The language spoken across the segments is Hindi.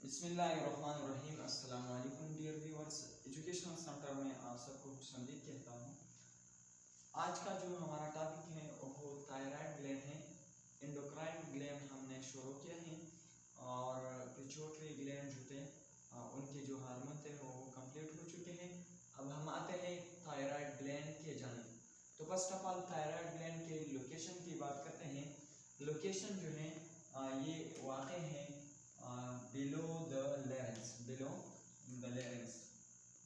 बिस्मिल्लाहिर्रहमानिर्रहीम। अस्सलाम वालेकुम डियर व्यूअर्स, एजुकेशनल सेंटर में आप सबको खुशामदीद कहता हूँ। आज का जो हमारा टॉपिक है वो थायराइड ग्लैंड है। एंडोक्राइन ग्लैंड हमने शुरू किया है और पिट्यूटरी ग्लैंड जो थे उनके जो हार्मोन थे वो कंप्लीट हो चुके हैं। अब हम आते हैं थायराइड ग्लैंड के जानिब। तो first of all thyroid gland के लोकेशन की बात करते हैं। लोकेशन जो है ये वाक़ है बिलो द लेरेंस,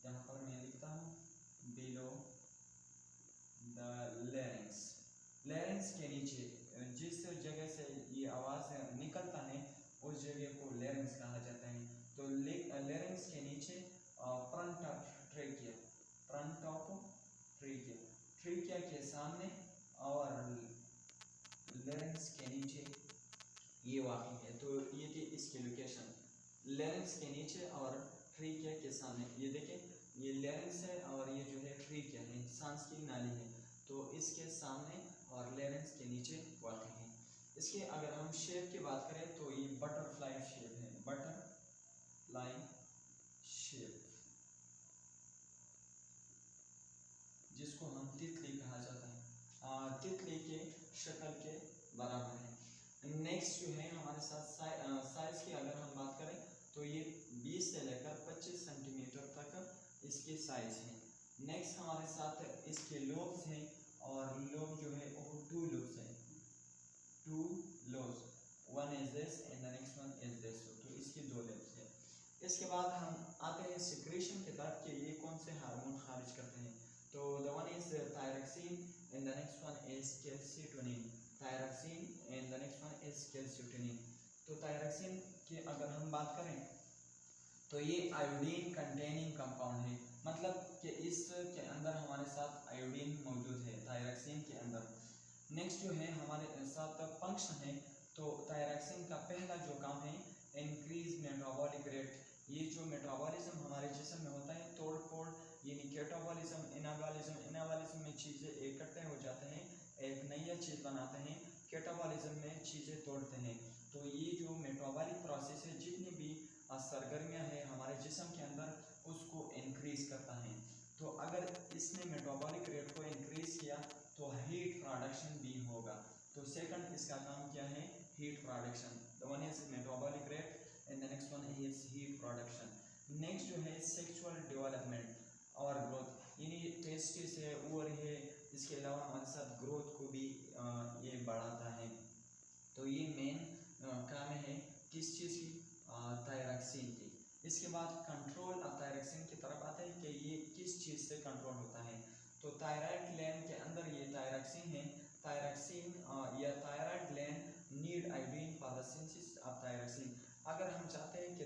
यहाँ पर मैं लिखता हूँ बिलो द लेरेंस के नीचे जिस जगह से ये आवाज़ निकलता है उस जगह को लेरेंस कहा जाता है। तो लेरेंस के नीचे फ्रंट ऑफ ट्रेकिया के सामने और लेरेंस के नीचे ये वाक़ई है। तो ये थी इसकी लोकेशन, लेरेंस के नीचे और ट्रेकिया के सामने। ये देखें, ये लेरेंस है और ये जो है ट्रेकिया है, सांस की नाली है। तो इसके सामने और लेरेंस के नीचे वाक़ई है। इसके अगर हम शेप की बात करें तो ये बटरफ्लाई शेप है, बटरफ्लाई शेप, जिसको हम तितली कहा जाता है। तितली के शक्ल के बराबर है। नेक्स्ट जो है हमारे साथ साइज की अगर हम बात करें तो ये 20 से लेकर 25 सेंटीमीटर तक इसकी साइज है। नेक्स्ट हमारे साथ इसके लोब्स हैं और लोब जो है वो टू लोब्स हैं, one is this and the next one is this. तो इसकी दो लोब्स हैं। इसके बाद हम आते हैं सिक्रेशन की तरफ कि ये कौन से हार्मोन खारिज करते हैं। तो the one is thyroxine and the next one is calcitonin. Thyroxine and the next one is calcitonin. तो थायरॉक्सिन की अगर हम बात करें तो ये आयोडीन कंटेनिंग कंपाउंड है, मतलब कि इसके अंदर हमारे साथ आयोडीन मौजूद है थायरॉक्सिन के अंदर। नेक्स्ट जो है हमारे साथ फंक्शन है। तो थायरॉक्सिन का पहला जो काम है इंक्रीज मेटाबॉलिक रेट। ये जो मेटाबॉलिज्म हमारे जिस्म में होता है, तोड़ फोड़ यानी कैटाबॉलिज्म, एनाबॉलिज्म में चीज़ें इकट्ठे हो जाते हैं, एक नई चीज़ बनाते हैं। कैटाबॉलिज्म में चीज़ें तोड़ते हैं। तो ये जो मेटाबॉलिक प्रोसेस है, जितनी भी सरगर्मियाँ हैं हमारे जिस्म के अंदर, उसको इंक्रीज करता है। तो अगर इसने मेटाबॉलिक रेट को इंक्रीज किया तो हीट प्रोडक्शन भी होगा। तो सेकंड इसका काम क्या है, heat production. The one is metabolic rate and the next one is heat production. Next जो है सेक्सुअल डेवलपमेंट और ग्रोथ, यानी टेस्टिस है, ओवर है, इसके अलावा हमारे साथ ग्रोथ को भी ये बढ़ाता है। तो ये मेन काम है किस चीज़ की, थायरॉक्सिन की। इसके बाद कंट्रोल थायरॉक्सिन की तरफ आता है कि ये किस चीज़ से कंट्रोल होता है। तो थायराइड ग्लैंड के अंदर ये थायरॉक्सिन है। थायरॉक्सिन या thyroid gland need iodine for the synthesis of thyroxine. अगर हम चाहते हैं कि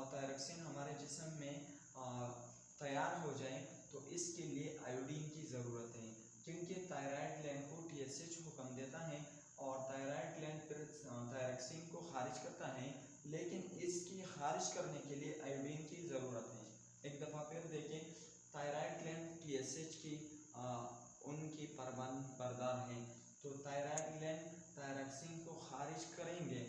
थायरॉक्सिन हमारे जिस्म में तैयार हो जाए तो इसके लिए आयोडीन की ज़रूरत है, क्योंकि थायराइड ग्लैंड को TSH हुक्म देता है और थायराइड ग्लैंड फिर थायरॉक्सिन को खारिज करता है, लेकिन इसकी खारिज करने के लिए आयोडीन की ज़रूरत है। एक दफ़ा फिर देखें, थायराइड ग्लैंड TSH की उनकी बरदार है। तो थायराइड ग्लैंड थायरॉक्सिन को खारिज करेंगे,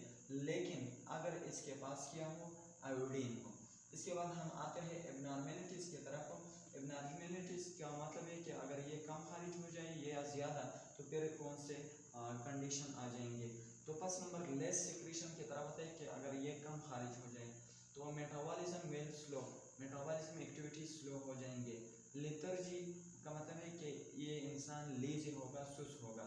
लेकिन अगर इसके पास क्या हो, आयोडीन हो। इसके बाद हम आते हैं एबनॉर्मेलिटीज़ की तरफ। एबनॉर्मेलिटीज़ का मतलब है कि अगर ये कम खारिज हो जाए या ज़्यादा तो फिर कौन से कंडीशन आ जाएंगे। तो फर्स्ट नंबर लेस सिक्रीशन की तरफ आता है कि अगर ये कम खारिज हो जाए तो metabolism will slow, metabolism activity slow हो जाएंगे। लेथर्जी का मतलब है कि ये इंसान लेजी होगा, सुस्त होगा।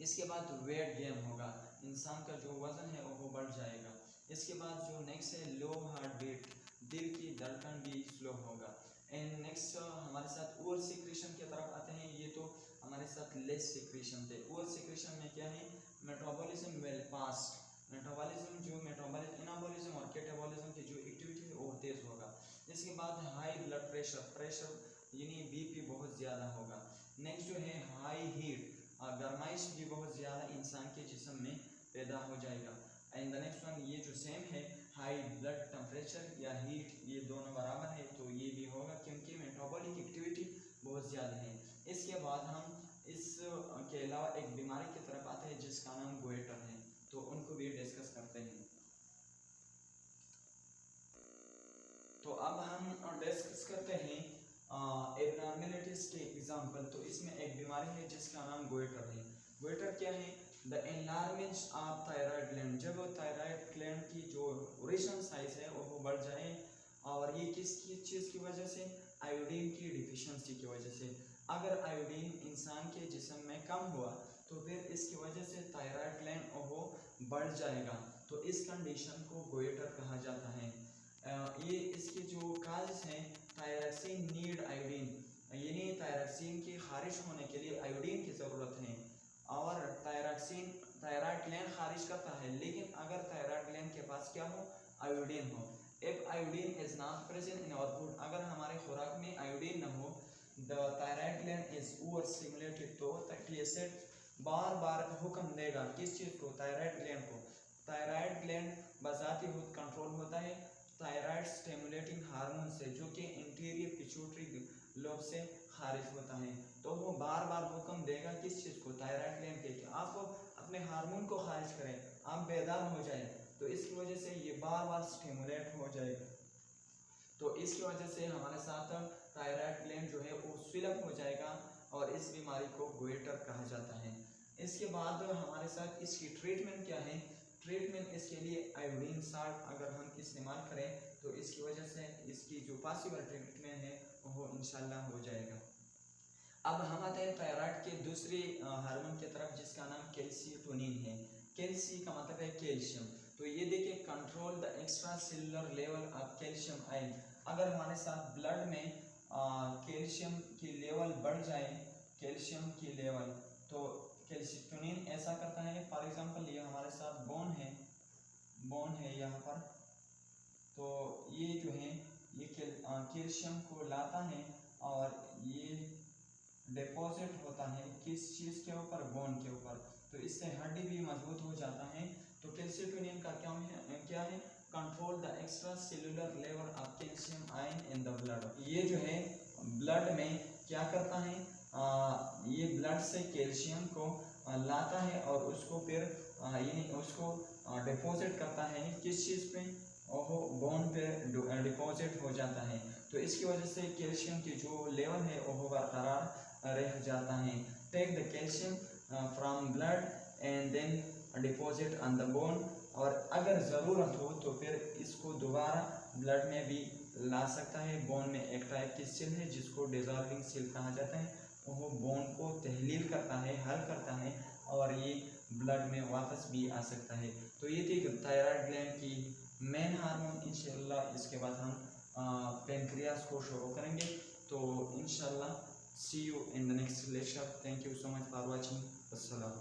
इसके बाद वेट गेन होगा, इंसान का जो वज़न है वो बढ़ जाएगा। इसके बाद जो नेक्स्ट है लो हार्ट बीट, दिल की धड़कन भी स्लो होगा। एंड नेक्स्ट हमारे साथ ओवर सिक्रेशन की तरफ आते हैं। ये तो हमारे साथ लेस सिक्रेशन थे। ओवर सिक्रेशन में क्या है, मेटाबॉलिज्म वेल फास्ट, एनाबॉलिज्म और कैटाबॉलिज्म की जो एक्टिविटी है वो तेज़ होगा। इसके बाद हाई ब्लड प्रेशर यानी BP बहुत ज़्यादा होगा। नेक्स्ट जो है हाई हीट, गरमाइश भी बहुत ज़्यादा इंसान के जिस्म में पैदा हो जाएगा। एंड द नेक्स्ट वन ये जो सेम है, हाई ब्लड टेम्परेचर या हीट, ये दोनों बराबर है तो ये भी होगा, क्योंकि मेटाबॉलिक एक्टिविटी बहुत ज़्यादा है। इसके बाद हम इसके अलावा एक बीमारी की तरफ आते हैं जिसका नाम गोइटर है, तो उनको भी डिस्कस करते हैं। इसमें एक बीमारी है जिसका नाम गोइटर है। गोइटर क्या है? The enlargement of thyroid gland, जब थायराइड ग्लैंड की जो ओरिजिनल साइज है वो बढ़ जाए, और ये किस चीज़ की वजह से? आयोडीन की डिफिशियंसी की वजह से। अगर आयोडीन इंसान के जिस्म में कम हुआ तो फिर इसकी वजह से थायराइड ग्लैंड वो बढ़ जाएगा, तो इस कंडीशन को गोइटर कहा जाता है। ये इसके जो काजेस हैं, थायरॉक्सिन नीड आयोडीन, यानी थायरॉक्सिन की खारिज होने के लिए आयोडीन की ज़रूरत है, और थायरॉक्सिन थायराइड ग्लैंड खारिज करता है, लेकिन अगर थायराइड ग्लैंड के पास क्या हो? आयोडीन हो। If iodine is not present in our food, अगर हमारे खुराक में आयोडीन न हो, the thyroid gland is over stimulated, तो TSH बार बार हुक्म देगा किस चीज़ को? थायराइड ग्लैंड को। थायराइड ग्लैंड बजाती खुद कंट्रोल होता है थायराइड स्टिमुलेटिंग हार्मोन से, जो कि इंटीरियर पिट्यूटरी लोब से खारिज होता है, तो वो बार बार हुक्म देगा किस चीज़ को? थायराइड ग्लैंड के, कि आप अपने हार्मोन को खारिज करें, आप बेदार हो जाए, तो इसकी वजह से ये बार बार स्टिमुलेट हो जाएगा। तो इसकी वजह से हमारे साथ थायराइड ग्लैंड जो है वो स्विलअप हो जाएगा, और इस बीमारी को गोइटर कहा जाता है। इसके बाद हमारे साथ इसकी ट्रीटमेंट क्या है? ट्रीटमेंट इसके लिए आयोडीन साल्ट अगर हम इस्तेमाल करें तो इसकी वजह से इसकी जो पॉसिबल ट्रीटमेंट है वो इंशाल्लाह हो जाएगा। अब हम आते हैं थायराइड के दूसरे हार्मोन की तरफ, जिसका नाम कैल्शियोटोनिन है। कैल्सी का मतलब है कैल्शियम। तो ये देखिए, control the extra cellular level of calcium ion. अगर हमारे साथ ब्लड में कैल्शियम की लेवल बढ़ जाए, कैल्शियम की लेवल, तो कैल्शियोटोनिन ऐसा करता है। फॉर एग्जांपल ये हमारे साथ बोन है यहाँ पर, तो ये जो है ये कैल्शियम को लाता है, और ये डिपॉजिट होता है किस चीज़ के ऊपर? बोन के ऊपर, तो इससे हड्डी भी मजबूत हो जाता है। तो कैल्शियोटोनिन का क्या है? Control the extra cellular level of calcium ion in the blood. ये जो है ब्लड में क्या करता है? ये ब्लड से कैल्शियम को लाता है, और उसको फिर यानी उसको डिपॉजिट करता है किस चीज़ पे? वो बोन पे डिपॉजिट हो जाता है। तो इसकी वजह से कैल्शियम की जो लेवल है वो बरकरार रह जाता है। Take the calcium from blood and then deposit on the bone, और अगर ज़रूरत हो तो फिर इसको दोबारा ब्लड में भी ला सकता है। बोन में एक टाइप की सेल है जिसको डिजॉल्विंग सेल कहा जाता है, वो बोन को तहलील करता है, हल करता है, और ये ब्लड में वापस भी आ सकता है। तो ये थी थायराइड ग्लैंड की मेन हार्मोन। इंशाल्लाह इसके बाद हम पेनक्रियास को शुरू करेंगे। तो इंशाल्लाह see you in the next lecture. Thank you so much for watching. अस्सलाम।